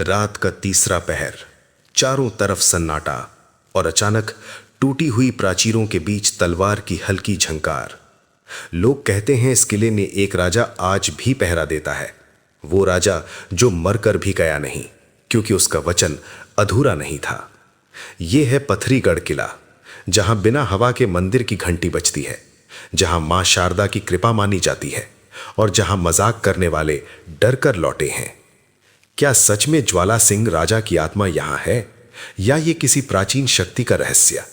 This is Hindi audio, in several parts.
रात का तीसरा पहर, चारों तरफ सन्नाटा और अचानक टूटी हुई प्राचीरों के बीच तलवार की हल्की झंकार। लोग कहते हैं इस किले में एक राजा आज भी पहरा देता है, वो राजा जो मरकर भी गया नहीं, क्योंकि उसका वचन अधूरा नहीं था। ये है पथरीगढ़ किला, जहां बिना हवा के मंदिर की घंटी बजती है, जहां मां शारदा की कृपा मानी जाती है और जहां मजाक करने वाले डर कर लौटे हैं। क्या सच में ज्वाला सिंह राजा की आत्मा यहां है, या ये किसी प्राचीन शक्ति का रहस्य?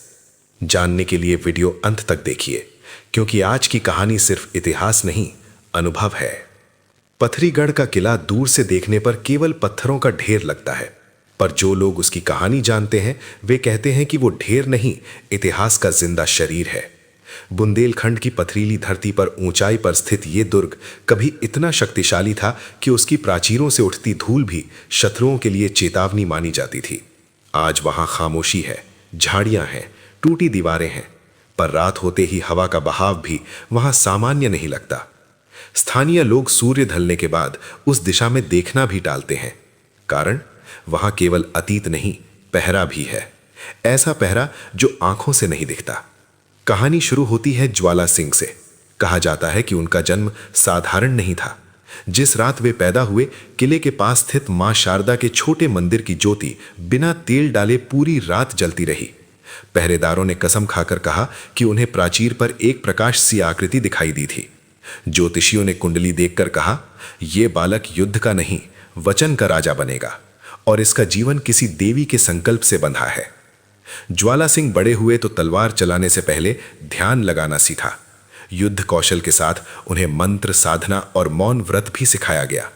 जानने के लिए वीडियो अंत तक देखिए, क्योंकि आज की कहानी सिर्फ इतिहास नहीं, अनुभव है। पथरीगढ़ का किला दूर से देखने पर केवल पत्थरों का ढेर लगता है, पर जो लोग उसकी कहानी जानते हैं वे कहते हैं कि वो ढेर नहीं, इतिहास का जिंदा शरीर है। बुंदेलखंड की पथरीली धरती पर ऊंचाई पर स्थित ये दुर्ग कभी इतना शक्तिशाली था कि उसकी प्राचीरों से उठती धूल भी शत्रुओं के लिए चेतावनी मानी जाती थी। आज वहां खामोशी है, झाड़ियां हैं, टूटी दीवारें हैं, पर रात होते ही हवा का बहाव भी वहां सामान्य नहीं लगता। स्थानीय लोग सूर्य ढलने के बाद उस दिशा में देखना भी टालते हैं, कारण वहां केवल अतीत नहीं, पहरा भी है। ऐसा पहरा जो आंखों से नहीं दिखता। कहानी शुरू होती है ज्वाला सिंह से। कहा जाता है कि उनका जन्म साधारण नहीं था। जिस रात वे पैदा हुए, किले के पास स्थित मां शारदा के छोटे मंदिर की ज्योति बिना तेल डाले पूरी रात जलती रही। पहरेदारों ने कसम खाकर कहा कि उन्हें प्राचीर पर एक प्रकाश सी आकृति दिखाई दी थी। ज्योतिषियों ने कुंडली देखकर कहा, यह बालक युद्ध का नहीं, वचन का राजा बनेगा और इसका जीवन किसी देवी के संकल्प से बंधा है। ज्वाला सिंह बड़े हुए तो तलवार चलाने से पहले ध्यान लगाना सीखा। युद्ध कौशल के साथ उन्हें मंत्र, साधना और मौन व्रत भी सिखाया गया।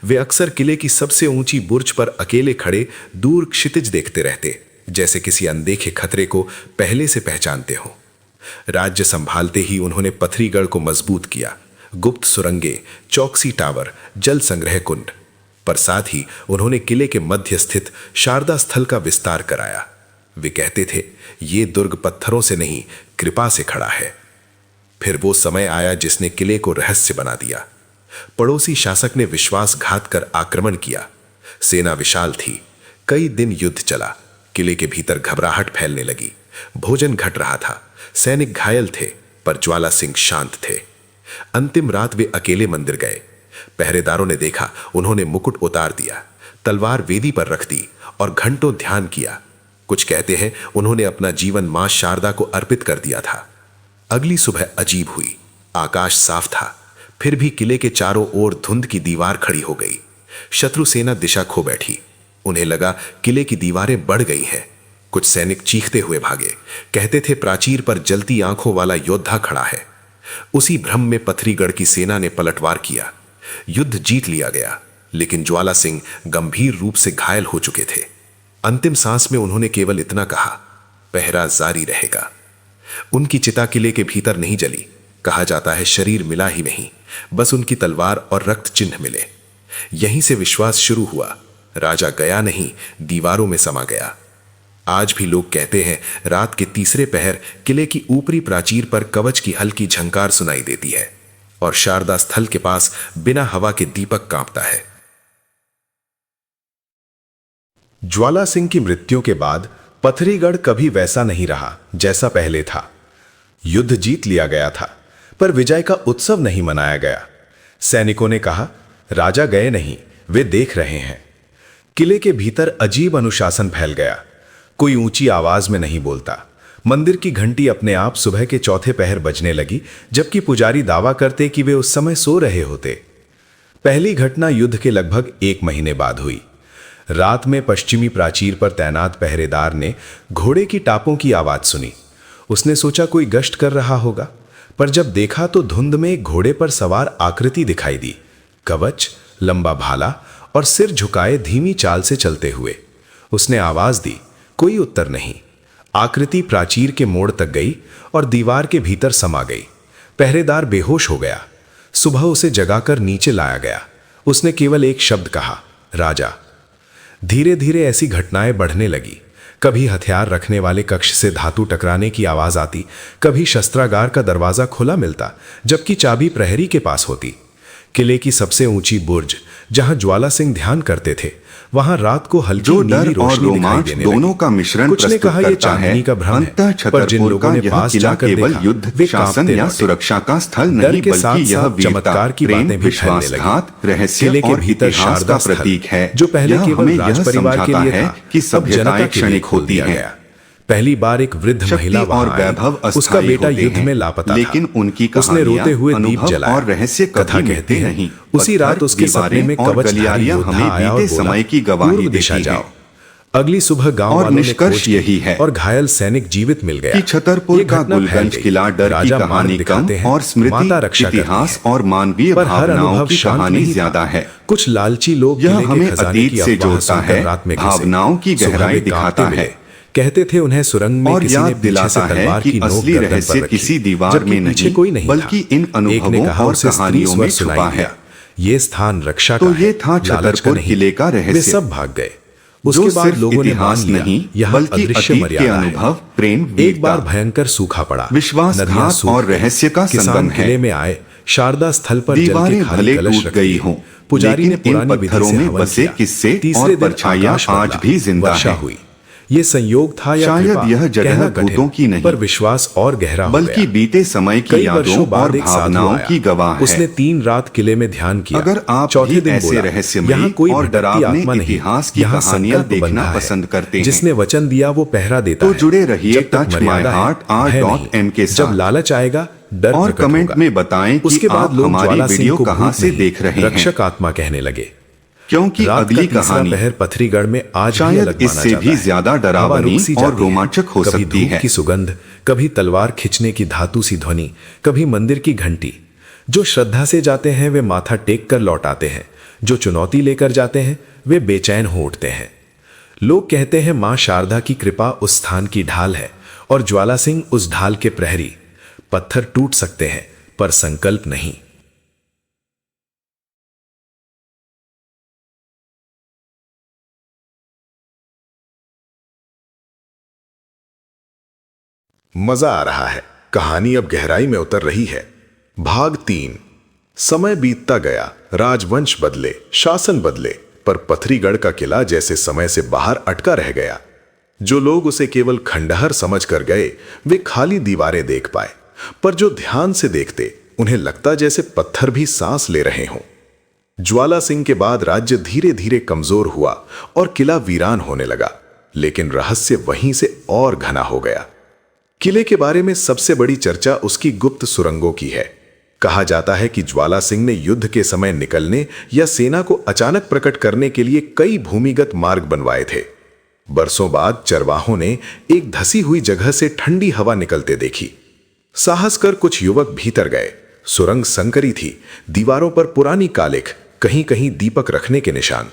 वे अक्सर किले की सबसे ऊंची बुर्ज पर अकेले खड़े दूर क्षितिज देखते रहते, जैसे किसी अनदेखे खतरे को पहले से पहचानते हों। राज्य संभालते ही उन्होंने पथरीगढ़ को मजबूत किया। गुप्त सुरंगें, चौकसी टावर, जल संग्रह कुंड, पर साथ ही उन्होंने किले के मध्य स्थित शारदा स्थल का विस्तार कराया। वे कहते थे, ये दुर्ग पत्थरों से नहीं, कृपा से खड़ा है। फिर वो समय आया जिसने किले को रहस्य बना दिया। पड़ोसी शासक ने विश्वासघात कर आक्रमण किया। सेना विशाल थी, कई दिन युद्ध चला। किले के भीतर घबराहट फैलने लगी। भोजन घट रहा था, सैनिक घायल थे, पर ज्वाला सिंह शांत थे। अंतिम रात वे अकेले मंदिर गए। पहरेदारों ने देखा, उन्होंने मुकुट उतार दिया, तलवार वेदी पर रख दी और घंटों ध्यान किया। कुछ कहते हैं उन्होंने अपना जीवन मां शारदा को अर्पित कर दिया था। अगली सुबह अजीब हुई। आकाश साफ था, फिर भी किले के चारों ओर धुंध की दीवार खड़ी हो गई। शत्रु सेना दिशा खो बैठी। उन्हें लगा किले की दीवारें बढ़ गई हैं। कुछ सैनिक चीखते हुए भागे, कहते थे प्राचीर पर जलती आंखों वाला योद्धा खड़ा है। उसी भ्रम में पथरीगढ़ की सेना ने पलटवार किया। युद्ध जीत लिया गया, लेकिन ज्वाला सिंह गंभीर रूप से घायल हो चुके थे। अंतिम सांस में उन्होंने केवल इतना कहा, पहरा जारी रहेगा। उनकी चिता किले के भीतर नहीं जली। कहा जाता है शरीर मिला ही नहीं, बस उनकी तलवार और रक्त चिन्ह मिले। यहीं से विश्वास शुरू हुआ, राजा गया नहीं, दीवारों में समा गया। आज भी लोग कहते हैं रात के तीसरे पहर किले की ऊपरी प्राचीर पर कवच की हल्की झंकार सुनाई देती है और शारदा स्थल के पास बिना हवा के दीपक कांपता है। ज्वाला सिंह की मृत्यु के बाद पथरीगढ़ कभी वैसा नहीं रहा जैसा पहले था। युद्ध जीत लिया गया था, पर विजय का उत्सव नहीं मनाया गया। सैनिकों ने कहा, राजा गए नहीं, वे देख रहे हैं। किले के भीतर अजीब अनुशासन फैल गया। कोई ऊंची आवाज में नहीं बोलता। मंदिर की घंटी अपने आप सुबह के चौथे पहर बजने लगी, जबकि पुजारी दावा करते कि वे उस समय सो रहे होते। पहली घटना युद्ध के लगभग 1 महीने बाद हुई। रात में पश्चिमी प्राचीर पर तैनात पहरेदार ने घोड़े की टापों की आवाज सुनी। उसने सोचा कोई गश्त कर रहा होगा, पर जब देखा तो धुंध में एक घोड़े पर सवार आकृति दिखाई दी। कवच, लंबा भाला और सिर झुकाए धीमी चाल से चलते हुए। उसने आवाज दी, कोई उत्तर नहीं। आकृति प्राचीर के मोड़ तक गई और दीवार के भीतर समा गई। पहरेदार बेहोश हो गया। सुबह उसे जगाकर नीचे लाया गया। उसने केवल एक शब्द कहा, राजा। धीरे धीरे ऐसी घटनाएं बढ़ने लगी। कभी हथियार रखने वाले कक्ष से धातु टकराने की आवाज आती, कभी शस्त्रागार का दरवाजा खुला मिलता, जबकि चाबी प्रहरी के पास होती। किले की सबसे ऊंची बुर्ज जहां ज्वाला सिंह ध्यान करते थे, वहां रात को हल्की जो नीली डर और रोशनी दिखाई रोमांच देने दोनों लगी। का मिश्रण कुछ ने प्रस्तुत कहा ये करता है। चांदनी का भ्रम अंततः है, पर जिन छतरपुर लोगों का ने यह पास किला जाकर केवल देखा, युद्ध, वे शासन कांपते या लौटे। सुरक्षा का स्थल डर नहीं, के बल्कि साथ यह साथ वीरता, चमत्कार की प्रेम, बातें भी फैलने लगी। विश्वासघात, रहस्य किले के और भीतर इतिहास शारदा का स्थल, प्रतीक है। जो पहले यह केवल हमें राज यह परिवार के समझाता लिए है था, कि अब जनता सभ्यताएं के लिए क्षणिक खोल होती दिया हैं। गया। पहली बार एक वृद्ध शक्ति महिला और वहां आई। वैभव उसका अस्थायी बेटा होते युद्ध हैं, में लापता लेकिन था। उनकी उसने रोते कहानियां, हुए दीप अनुभव जलाया। और रहस्य कथा कभी कहते मिटते हैं, नहीं। उसी रात पत्थर, उसके सपने में दीवारें और कवचधारी गलियारियां योद्धा हमें आया और बीते बोला, समय की गवाही पूर्व दिशा देती हैं। जाओ। अगली सुबह गांव और वालों ने निष्कर्ष खोज की यही है और घायल सैनिक जीवित मिल गया। कि छतरपुर ये का घटना फैल गुलगंज गई। किला डर की राजा मार्ग कहानी कम दिखाते हैं, और माता स्मृति, रक्षा करती इतिहास है। और मानवीय पर हर भावनाओं अनुभव की शांत कहानी नहीं था। ज्यादा है। कुछ लालची लोग यह किले के हमें खजाने अतीत की से अफवाह जोड़ता सुनकर है, रात में घुसे। भावनाओं की सुबह गहराई वे दिखाता कांपते है। मिले। कहते थे उन्हें सुरंग में और किसी ने याद पीछे से दिलाता है तलवार कि की नोक असली गर्दन पर रहस्य रखी, किसी दीवार जबकि में पीछे नहीं, कोई नहीं बल्कि था। इन एक ने अनुभवों कहा और उसे स्त्री कहानियों में स्वर सुनाई छुपा दिया। है। ये स्थान रक्षा तो का ये है, था लालच का छतरपुर नहीं। किले का रहस्य। वे सब भाग गए। जो उसके बाद सिर्फ लोगों ने मान इतिहास लिया, नहीं, यहाँ बल्कि अदृश्य अतीत के मर्यादा है। अनुभव, प्रेम, एक बार वीरता, भयंकर सूखा पड़ा, विश्वासघात नदियां सूख और गईं। रहस्य का किसान संगम है। किले में आए, शारदा स्थल पर जल के दीवारें खाली भले कलश टूट रख गई दिए। हों, पुजारी ने लेकिन इन पुरानी विधि पत्थरों से में हवन बसे किया। किस्से तीसरे और दिन परछाइयां आकाश आज बदला, भी जिंदा वर्षा हैं। हुई। ये संयोग था या शायद कृपा, यह जगह कहना कठिन, भूतों की नहीं, पर विश्वास और गहरा हो बल्कि गया। बीते समय की कई यादों वर्षों और बाद एक साधु भावनाओं आया। की गवाह है। उसने 3 रात किले में ध्यान किया। अगर आप चौथे भी दिन ऐसे बोला, रहस्यमयी यहाँ कोई और भटकती डरावने आत्मा नहीं, इतिहास की यहाँ कहानियां संकल्प देखना बंधा है। पसंद करते हैं। जिसने वचन दिया वो पहरा देता तो है। जुड़े रहिए जब तक touch मर्यादा my है, heart भय r.m नहीं। के जब साथ। लालच आएगा, डर और प्रकट कमेंट होगा। में बताएं कि उसके बाद आप लोग हमारी ज्वाला सिंह वीडियो को कहां भूत से नहीं, देख रहे हैं। रक्षक आत्मा कहने लगे। क्योंकि रात अगली का तीसरा कहानी पहर पथरीगढ़ में आज भी शायद अलग माना इससे जाता भी है। ज्यादा हवा डरावनी रुक सी और जाती है। रोमांचक हो कभी सकती धूप है। की सुगंध, कभी तलवार खींचने की धातु सी ध्वनि, कभी मंदिर की घंटी। जो श्रद्धा से जाते हैं वे माथा टेक कर लौट आते हैं, जो चुनौती लेकर जाते हैं वे बेचैन हो उठते हैं। लोग कहते हैं मां शारदा की कृपा उस स्थान की ढाल है और ज्वाला सिंह उस ढाल के प्रहरी। पत्थर टूट सकते हैं पर संकल्प नहीं। मजा आ रहा है, कहानी अब गहराई में उतर रही है। भाग 3। समय बीतता गया, राजवंश बदले, शासन बदले, पर पथरीगढ़ का किला जैसे समय से बाहर अटका रह गया। जो लोग उसे केवल खंडहर समझ कर गए वे खाली दीवारें देख पाए, पर जो ध्यान से देखते उन्हें लगता जैसे पत्थर भी सांस ले रहे हों। ज्वाला सिंह के बाद राज्य धीरे धीरे कमजोर हुआ और किला वीरान होने लगा, लेकिन रहस्य वहीं से और घना हो गया। किले के बारे में सबसे बड़ी चर्चा उसकी गुप्त सुरंगों की है। कहा जाता है कि ज्वाला सिंह ने युद्ध के समय निकलने या सेना को अचानक प्रकट करने के लिए कई भूमिगत मार्ग बनवाए थे। बरसों बाद चरवाहों ने एक धसी हुई जगह से ठंडी हवा निकलते देखी। साहस कर कुछ युवक भीतर गए। सुरंग संकरी थी, दीवारों पर पुरानी कालिख, कहीं कहीं दीपक रखने के निशान।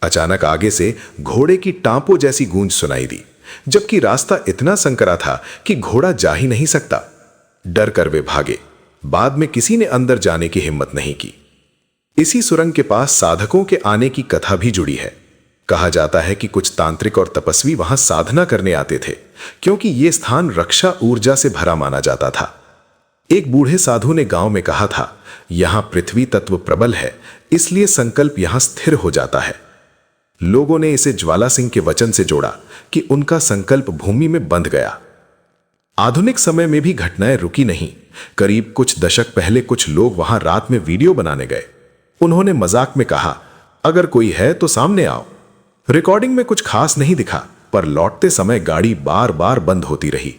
अचानक आगे से घोड़े की टांपों जैसी गूंज सुनाई दी, जबकि रास्ता इतना संकरा था कि घोड़ा जा ही नहीं सकता। डर कर वे भागे। बाद में किसी ने अंदर जाने की हिम्मत नहीं की। इसी सुरंग के पास साधकों के आने की कथा भी जुड़ी है। कहा जाता है कि कुछ तांत्रिक और तपस्वी वहां साधना करने आते थे, क्योंकि यह स्थान रक्षा ऊर्जा से भरा माना जाता था। एक बूढ़े साधु ने गांव में कहा था, यहां पृथ्वी तत्व प्रबल है, इसलिए संकल्प यहां स्थिर हो जाता है। लोगों ने इसे ज्वाला सिंह के वचन से जोड़ा कि उनका संकल्प भूमि में बंध गया। आधुनिक समय में भी घटनाएं रुकी नहीं। करीब कुछ दशक पहले कुछ लोग वहां रात में वीडियो बनाने गए। उन्होंने मजाक में कहा, अगर कोई है तो सामने आओ। रिकॉर्डिंग में कुछ खास नहीं दिखा, पर लौटते समय गाड़ी बार बार बंद होती रही।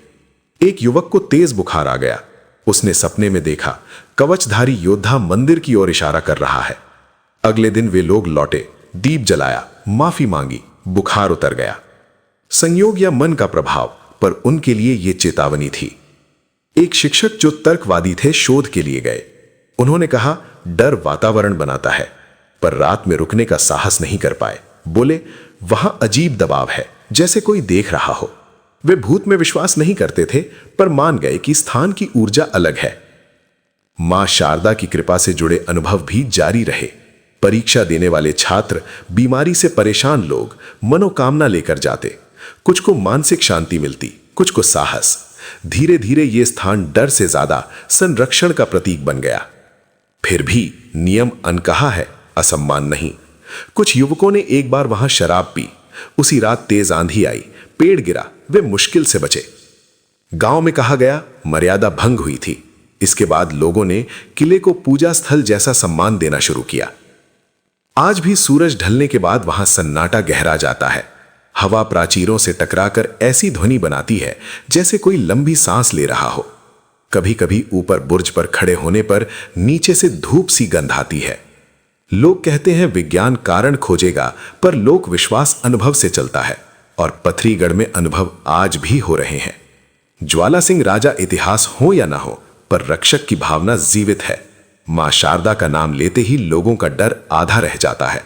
एक युवक को तेज बुखार आ गया। उसने सपने में देखा कवचधारी योद्धा मंदिर की ओर इशारा कर रहा है। अगले दिन वे लोग लौटे, दीप जलाया, माफी मांगी, बुखार उतर गया। संयोग या मन का प्रभाव, पर उनके लिए यह चेतावनी थी। एक शिक्षक जो तर्कवादी थे शोध के लिए गए। उन्होंने कहा, डर वातावरण बनाता है, पर रात में रुकने का साहस नहीं कर पाए। बोले, वहां अजीब दबाव है, जैसे कोई देख रहा हो। वे भूत में विश्वास नहीं करते थे, पर मान गए कि स्थान की ऊर्जा अलग है। मां शारदा की कृपा से जुड़े अनुभव भी जारी रहे। परीक्षा देने वाले छात्र, बीमारी से परेशान लोग मनोकामना लेकर जाते। कुछ को मानसिक शांति मिलती, कुछ को साहस। धीरे धीरे यह स्थान डर से ज्यादा संरक्षण का प्रतीक बन गया। फिर भी नियम अनकहा है, असम्मान नहीं। कुछ युवकों ने एक बार वहां शराब पी। उसी रात तेज आंधी आई, पेड़ गिरा, वे मुश्किल से बचे। गांव में कहा गया मर्यादा भंग हुई थी। इसके बाद लोगों ने किले को पूजा स्थल जैसा सम्मान देना शुरू किया। आज भी सूरज ढलने के बाद वहां सन्नाटा गहरा जाता है। हवा प्राचीरों से टकराकर ऐसी ध्वनि बनाती है जैसे कोई लंबी सांस ले रहा हो। कभी कभी ऊपर बुर्ज पर खड़े होने पर नीचे से धूप सी गंध आती है। लोग कहते हैं विज्ञान कारण खोजेगा, पर लोक विश्वास अनुभव से चलता है और पथरीगढ़ में अनुभव आज भी हो रहे हैं। ज्वाला सिंह राजा इतिहास हो या ना हो, पर रक्षक की भावना जीवित है। मां शारदा का नाम लेते ही लोगों का डर आधा रह जाता है।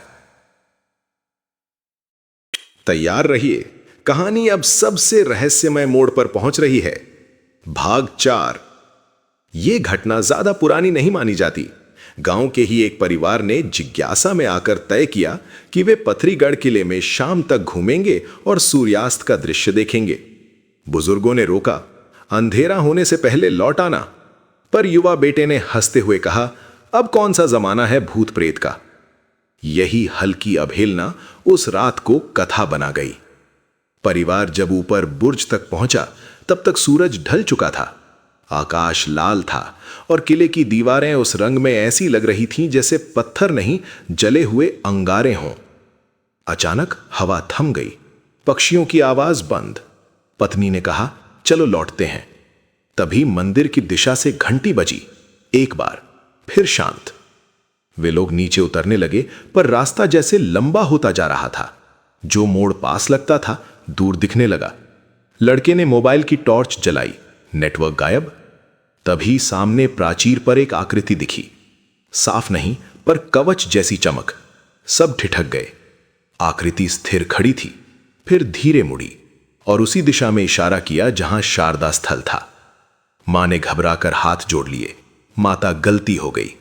तैयार रहिए, कहानी अब सबसे रहस्यमय मोड़ पर पहुंच रही है। भाग 4। यह घटना ज्यादा पुरानी नहीं मानी जाती। गांव के ही एक परिवार ने जिज्ञासा में आकर तय किया कि वे पथरीगढ़ किले में शाम तक घूमेंगे और सूर्यास्त का दृश्य देखेंगे। बुजुर्गों ने रोका, अंधेरा होने से पहले लौट आना। पर युवा बेटे ने हंसते हुए कहा, अब कौन सा जमाना है भूत प्रेत का। यही हल्की अवहेलना उस रात को कथा बना गई। परिवार जब ऊपर बुर्ज तक पहुंचा तब तक सूरज ढल चुका था। आकाश लाल था और किले की दीवारें उस रंग में ऐसी लग रही थीं जैसे पत्थर नहीं, जले हुए अंगारे हों। अचानक हवा थम गई, पक्षियों की आवाज बंद। पत्नी ने कहा, चलो लौटते हैं। तभी मंदिर की दिशा से घंटी बजी। एक बार फिर शांत। वे लोग नीचे उतरने लगे, पर रास्ता जैसे लंबा होता जा रहा था। जो मोड़ पास लगता था दूर दिखने लगा। लड़के ने मोबाइल की टॉर्च जलाई, नेटवर्क गायब। तभी सामने प्राचीर पर एक आकृति दिखी। साफ नहीं, पर कवच जैसी चमक। सब ठिठक गए। आकृति स्थिर खड़ी थी, फिर धीरे मुड़ी और उसी दिशा में इशारा किया जहां शारदा स्थल था। मां ने घबराकर हाथ जोड़ लिए। माता गलती हो गई।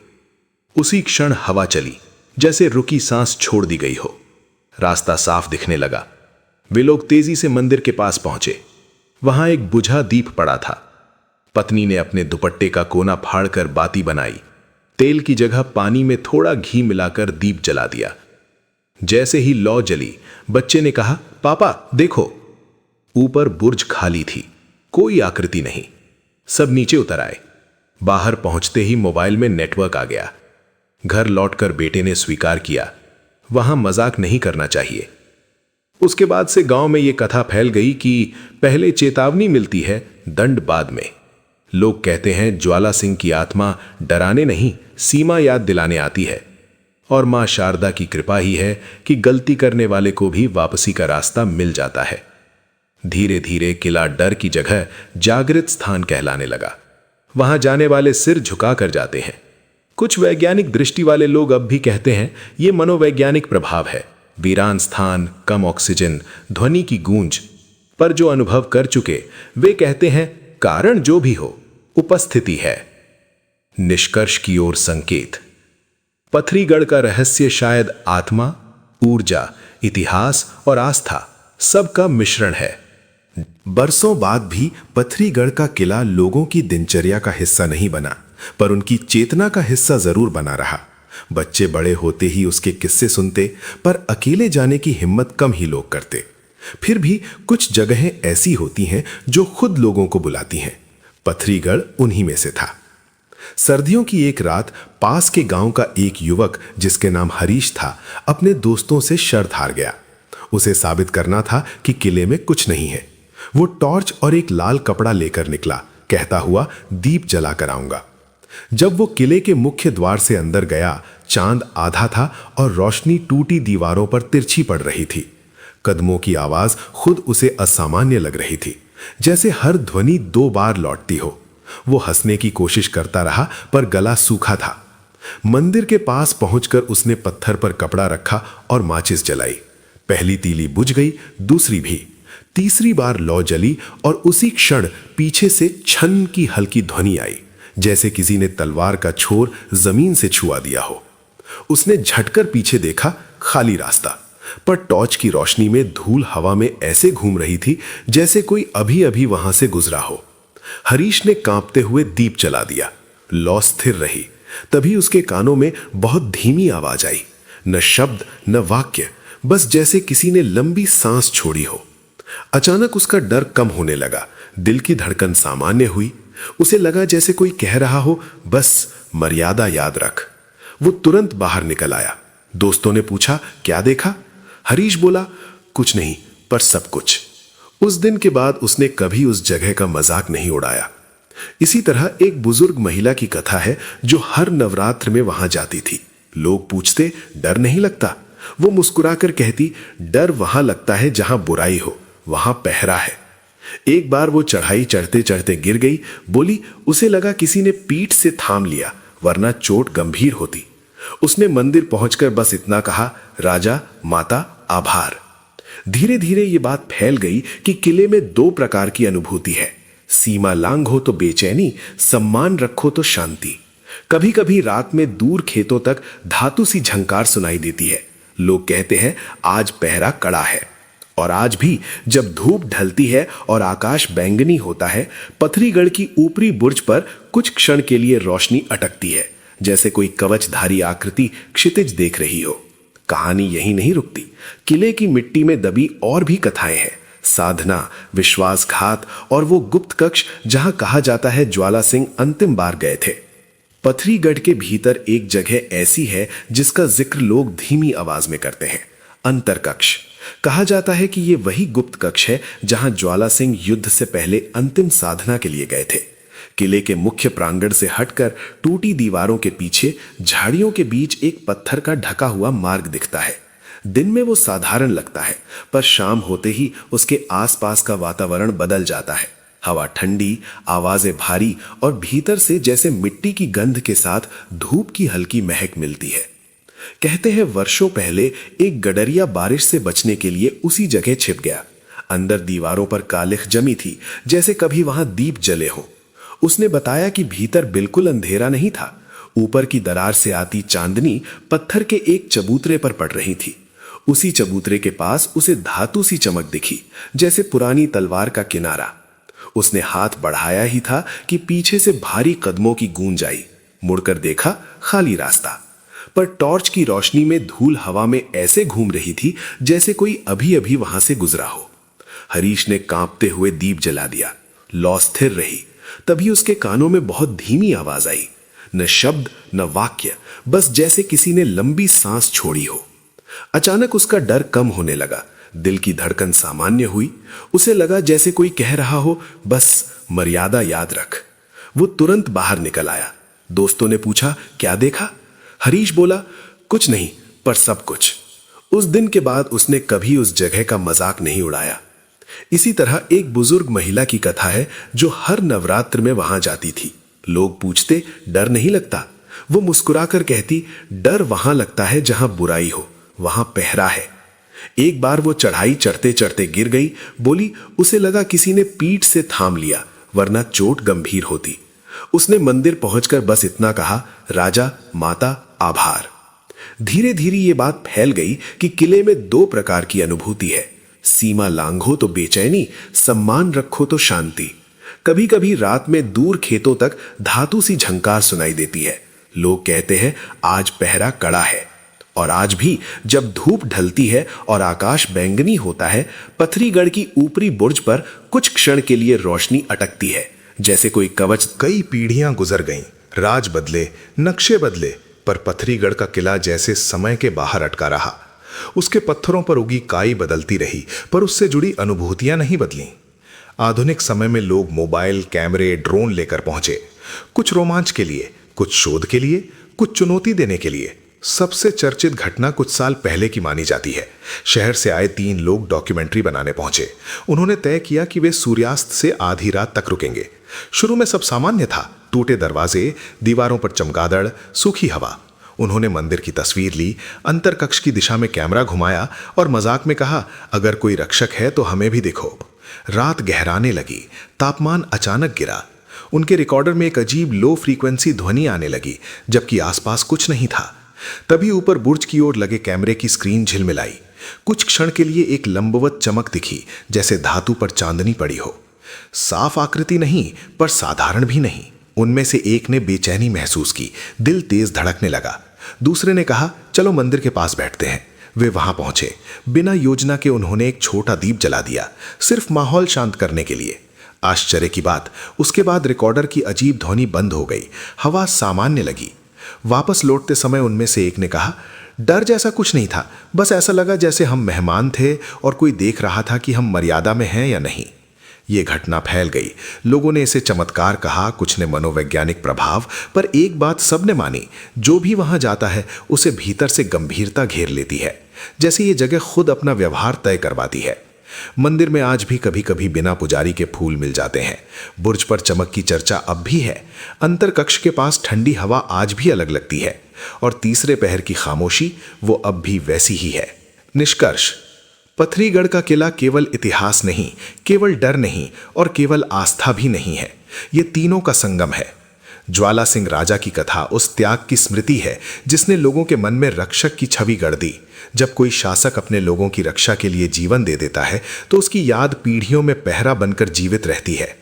उसी क्षण हवा चली, जैसे रुकी सांस छोड़ दी गई हो। रास्ता साफ दिखने लगा। वे लोग तेजी से मंदिर के पास पहुंचे। वहां एक बुझा दीप पड़ा था। पत्नी ने अपने दुपट्टे का कोना फाड़कर बाती बनाई। तेल की जगह पानी में थोड़ा घी मिलाकर दीप जला दिया। जैसे ही लौ जली, बच्चे ने कहा, पापा देखो। ऊपर बुर्ज खाली थी, कोई आकृति नहीं। सब नीचे उतर आए। बाहर पहुंचते ही मोबाइल में नेटवर्क आ गया। घर लौटकर बेटे ने स्वीकार किया, वहां मजाक नहीं करना चाहिए। उसके बाद से गांव में यह कथा फैल गई कि पहले चेतावनी मिलती है, दंड बाद में। लोग कहते हैं ज्वाला सिंह की आत्मा डराने नहीं, सीमा याद दिलाने आती है। और मां शारदा की कृपा ही है कि गलती करने वाले को भी वापसी का रास्ता मिल जाता है। धीरे धीरे किला डर की जगह जागृत स्थान कहलाने लगा। वहां जाने वाले सिर झुका कर जाते हैं। कुछ वैज्ञानिक दृष्टि वाले लोग अब भी कहते हैं यह मनोवैज्ञानिक प्रभाव है। वीरान स्थान, कम ऑक्सीजन, ध्वनि की गूंज। पर जो अनुभव कर चुके वे कहते हैं कारण जो भी हो, उपस्थिति है। निष्कर्ष की ओर संकेत। पथरीगढ़ का रहस्य शायद आत्मा, ऊर्जा, इतिहास और आस्था सबका मिश्रण है। बरसों बाद भी पथरीगढ़ का किला लोगों की दिनचर्या का हिस्सा नहीं बना, पर उनकी चेतना का हिस्सा जरूर बना रहा। बच्चे बड़े होते ही उसके किस्से सुनते, पर अकेले जाने की हिम्मत कम ही लोग करते। फिर भी कुछ जगहें ऐसी होती हैं जो खुद लोगों को बुलाती हैं। पथरीगढ़ उन्हीं में से था। सर्दियों की एक रात पास के गांव का एक युवक, जिसके नाम हरीश था, अपने दोस्तों से शर्त हार गया। उसे साबित करना था कि किले में कुछ नहीं है। वो टॉर्च और एक लाल कपड़ा लेकर निकला, कहता हुआ दीप जलाकर आऊंगा। जब वो किले के मुख्य द्वार से अंदर गया, चांद आधा था और रोशनी टूटी दीवारों पर तिरछी पड़ रही थी। कदमों की आवाज खुद उसे असामान्य लग रही थी, जैसे हर ध्वनि 2 बार लौटती हो। वो हंसने की कोशिश करता रहा, पर गला सूखा था। मंदिर के पास पहुंचकर उसने पत्थर पर कपड़ा रखा और माचिस जलाई। पहली तीली बुझ गई, दूसरी भी। तीसरी बार लौ जली और उसी क्षण पीछे से छन की हल्की ध्वनि आई, जैसे किसी ने तलवार का छोर जमीन से छुआ दिया हो। उसने झटकर पीछे देखा, खाली रास्ता, पर टॉर्च की रोशनी में धूल हवा में ऐसे घूम रही थी जैसे कोई अभी अभी वहां से गुजरा हो। हरीश ने कांपते हुए दीप जला दिया। लौ स्थिर रही, तभी उसके कानों में बहुत धीमी आवाज आई, न शब्द न वाक्य, बस जैसे किसी ने लंबी सांस छोड़ी हो। अचानक उसका डर कम होने लगा, दिल की धड़कन सामान्य हुई। उसे लगा जैसे कोई कह रहा हो, बस मर्यादा याद रख। वो तुरंत बाहर निकल आया। दोस्तों ने पूछा, क्या देखा? हरीश बोला, कुछ नहीं, पर सब कुछ। उस दिन के बाद उसने कभी उस जगह का मजाक नहीं उड़ाया। इसी तरह एक बुजुर्ग महिला की कथा है जो हर नवरात्र में वहां जाती थी। लोग पूछते, डर नहीं लगता? वो मुस्कुराकर कहती, डर वहां लगता है जहां बुराई हो, वहां पहरा है। एक बार वो चढ़ाई चढ़ते चढ़ते गिर गई। बोली, उसे लगा किसी ने पीठ से थाम लिया, वरना चोट गंभीर होती। उसने मंदिर पहुंचकर बस इतना कहा, राजा माता आभार। धीरे धीरे ये बात फैल गई कि किले में दो प्रकार की अनुभूति है, सीमा लांघो तो बेचैनी, सम्मान रखो तो शांति। कभी कभी रात में दूर खेतों तक धातु सी झंकार सुनाई देती है। लोग कहते हैं आज पहरा कड़ा है। और आज भी जब धूप ढलती है और आकाश बैंगनी होता है, पथरीगढ़ की ऊपरी बुर्ज पर कुछ क्षण के लिए रोशनी अटकती है, जैसे कोई कवचधारी आकृति क्षितिज देख रही हो। कहानी यही नहीं रुकती। किले की मिट्टी में दबी और भी कथाएं हैं, साधना, विश्वासघात और वो गुप्त कक्ष जहां कहा जाता है ज्वाला सिंह अंतिम बार गए थे। पथरीगढ़ के भीतर एक जगह ऐसी है जिसका जिक्र लोग धीमी आवाज में करते हैं, अंतर कक्ष। कहा जाता है कि ये वही गुप्त कक्ष है जहां ज्वाला सिंह युद्ध से पहले अंतिम साधना के लिए गए थे। किले के मुख्य प्रांगण से हटकर टूटी दीवारों के पीछे झाड़ियों के बीच एक पत्थर का ढका हुआ मार्ग दिखता है। दिन में वो साधारण लगता है, पर शाम होते ही उसके आसपास का वातावरण बदल जाता है। हवा ठंडी, आवाजें भारी और भीतर से जैसे मिट्टी की गंध के साथ धूप की हल्की महक मिलती है। कहते हैं वर्षों पहले एक गडरिया बारिश से बचने के लिए उसी जगह छिप गया। अंदर दीवारों पर कालिख जमी थी, जैसे कभी वहां दीप जले हों। उसने बताया कि भीतर बिल्कुल अंधेरा नहीं था। ऊपर की दरार से आती चांदनी पत्थर के एक चबूतरे पर पड़ रही थी। उसी चबूतरे के पास उसे धातु सी चमक दिखी, जैसे पुरानी तलवार का किनारा। उसने हाथ बढ़ाया ही था कि पीछे से भारी कदमों की गूंज आई। मुड़कर देखा, खाली रास्ता, पर टॉर्च की रोशनी में धूल हवा में ऐसे घूम रही थी जैसे कोई अभी अभी वहां से गुजरा हो। हरीश ने कांपते हुए दीप जला दिया। लौ स्थिर रही। तभी उसके कानों में बहुत धीमी आवाज आई, न शब्द न वाक्य, बस जैसे किसी ने लंबी सांस छोड़ी हो। अचानक उसका डर कम होने लगा, दिल की धड़कन सामान्य हुई। उसे लगा जैसे कोई कह रहा हो, बस मर्यादा याद रख। वो तुरंत बाहर निकल आया। दोस्तों ने पूछा, क्या देखा? हरीश बोला, कुछ नहीं, पर सब कुछ। उस दिन के बाद उसने कभी उस जगह का मजाक नहीं उड़ाया। इसी तरह एक बुजुर्ग महिला की कथा है जो हर नवरात्र में वहां जाती थी। लोग पूछते, डर नहीं लगता? वो मुस्कुराकर कहती, डर वहां लगता है जहां बुराई हो, वहां पहरा है। एक बार वो चढ़ाई चढ़ते चढ़ते गिर गई। बोली, उसे लगा किसी ने पीठ से थाम लिया, वरना चोट गंभीर होती। उसने मंदिर पहुंचकर बस इतना कहा, राजा माता आभार। धीरे धीरे ये बात फैल गई कि किले में दो प्रकार की अनुभूति है, सीमा लांघो तो बेचैनी, सम्मान रखो तो शांति। कभी कभी रात में दूर खेतों तक धातु सी झंकार सुनाई देती है। लोग कहते हैं आज पहरा कड़ा है। और आज भी जब धूप ढलती है और आकाश बैंगनी होता है, पथरीगढ़ की ऊपरी बुर्ज पर कुछ क्षण के लिए रोशनी अटकती है, जैसे कोई कवच। कई पीढ़ियां गुजर गईं, राज बदले, नक्शे बदले, पर पथरीगढ़ का किला जैसे समय के बाहर अटका रहा। उसके पत्थरों पर उगी काई बदलती रही, पर उससे जुड़ी अनुभूतियां नहीं बदलीं। आधुनिक समय में लोग मोबाइल, कैमरे, ड्रोन लेकर पहुंचे, कुछ रोमांच के लिए, कुछ शोध के लिए, कुछ चुनौती देने के लिए। सबसे चर्चित घटना कुछ साल पहले की मानी जाती है। शहर से आए 3 लोग डॉक्यूमेंट्री बनाने पहुंचे। उन्होंने तय किया कि वे सूर्यास्त से आधी रात तक रुकेंगे। शुरू में सब सामान्य था, टूटे दरवाजे, दीवारों पर चमगादड़, सूखी हवा। उन्होंने मंदिर की तस्वीर ली, अंतर कक्ष की दिशा में कैमरा घुमाया और मजाक में कहा, अगर कोई रक्षक है तो हमें भी दिखो। रात गहराने लगी, तापमान अचानक गिरा। उनके रिकॉर्डर में एक अजीब लो फ्रीक्वेंसी ध्वनि आने लगी, जबकि आसपास कुछ नहीं था। तभी ऊपर बुर्ज की ओर लगे कैमरे की स्क्रीन झिलमिलाई। कुछ क्षण के लिए एक लंबवत चमक दिखी, जैसे धातु पर चांदनी पड़ी हो। साफ आकृति नहीं, पर साधारण भी नहीं। उनमें से एक ने बेचैनी महसूस की, दिल तेज धड़कने लगा। दूसरे ने कहा, चलो मंदिर के पास बैठते हैं। वे वहां पहुंचे। बिना योजना के उन्होंने एक छोटा दीप जला दिया, सिर्फ माहौल शांत करने के लिए। आश्चर्य की बात, उसके बाद रिकॉर्डर की अजीब ध्वनि बंद हो गई, हवा सामान्य लगी। वापस लौटते समय उनमें से एक ने कहा, डर जैसा कुछ नहीं था, बस ऐसा लगा जैसे हम मेहमान थे और कोई देख रहा था कि हम मर्यादा में हैं या नहीं। ये घटना फैल गई। लोगों ने इसे चमत्कार कहा, कुछ ने मनोवैज्ञानिक प्रभाव, पर एक बात सबने मानी, जो भी वहां जाता है उसे भीतर से गंभीरता घेर लेती है, जैसे ये जगह खुद अपना व्यवहार तय करवाती है। मंदिर में आज भी कभी कभी बिना पुजारी के फूल मिल जाते हैं। बुर्ज पर चमक की चर्चा अब भी है। अंतर कक्ष के पास ठंडी हवा आज भी अलग लगती है, और तीसरे पहर की खामोशी वो अब भी वैसी ही है। निष्कर्ष, पथरीगढ़ का किला केवल इतिहास नहीं, केवल डर नहीं और केवल आस्था भी नहीं है, ये तीनों का संगम है। ज्वाला सिंह राजा की कथा उस त्याग की स्मृति है जिसने लोगों के मन में रक्षक की छवि गढ़ दी। जब कोई शासक अपने लोगों की रक्षा के लिए जीवन दे देता है तो उसकी याद पीढ़ियों में पहरा बनकर जीवित रहती है।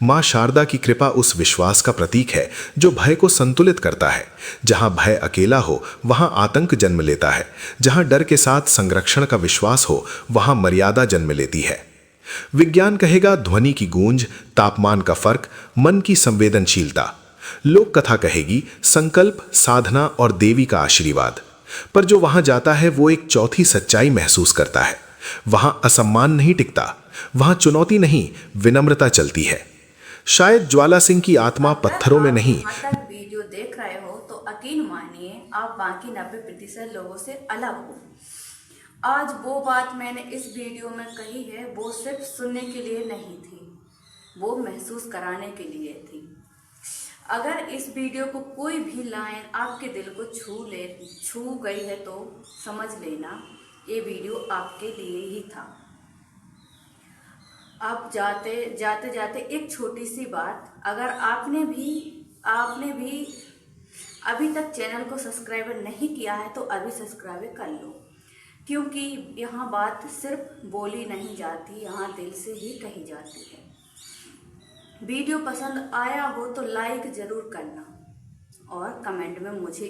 मां शारदा की कृपा उस विश्वास का प्रतीक है जो भय को संतुलित करता है। जहां भय अकेला हो वहां आतंक जन्म लेता है, जहां डर के साथ संरक्षण का विश्वास हो वहां मर्यादा जन्म लेती है। विज्ञान कहेगा ध्वनि की गूंज, तापमान का फर्क, मन की संवेदनशीलता। लोक कथा कहेगी संकल्प, साधना और देवी का आशीर्वाद। पर जो वहां जाता है वो एक चौथी सच्चाई महसूस करता है। वहां असम्मान नहीं टिकता, वहां चुनौती नहीं, विनम्रता चलती है। शायद ज्वाला सिंह की आत्मा पत्थरों में नहीं। यहाँ तक वीडियो देख रहे हो तो यकीन मानिए आप बाकी 90% लोगों से अलग हो। आज वो बात मैंने इस वीडियो में कही है वो सिर्फ सुनने के लिए नहीं थी, वो महसूस कराने के लिए थी। अगर इस वीडियो को कोई भी लाइन आपके दिल को छू गई है तो समझ लेना ये वीडियो आपके लिए ही था। अब जाते जाते एक छोटी सी बात, अगर आपने भी अभी तक चैनल को सब्सक्राइब नहीं किया है तो अभी सब्सक्राइब कर लो, क्योंकि यहाँ बात सिर्फ बोली नहीं जाती, यहाँ दिल से ही कही जाती है। वीडियो पसंद आया हो तो लाइक ज़रूर करना और कमेंट में मुझे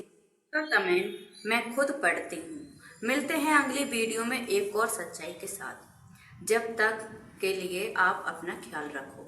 कमेंट मैं खुद पढ़ती हूँ। मिलते हैं अगली वीडियो में एक और सच्चाई के साथ। जब तक के लिए आप अपना ख्याल रखो।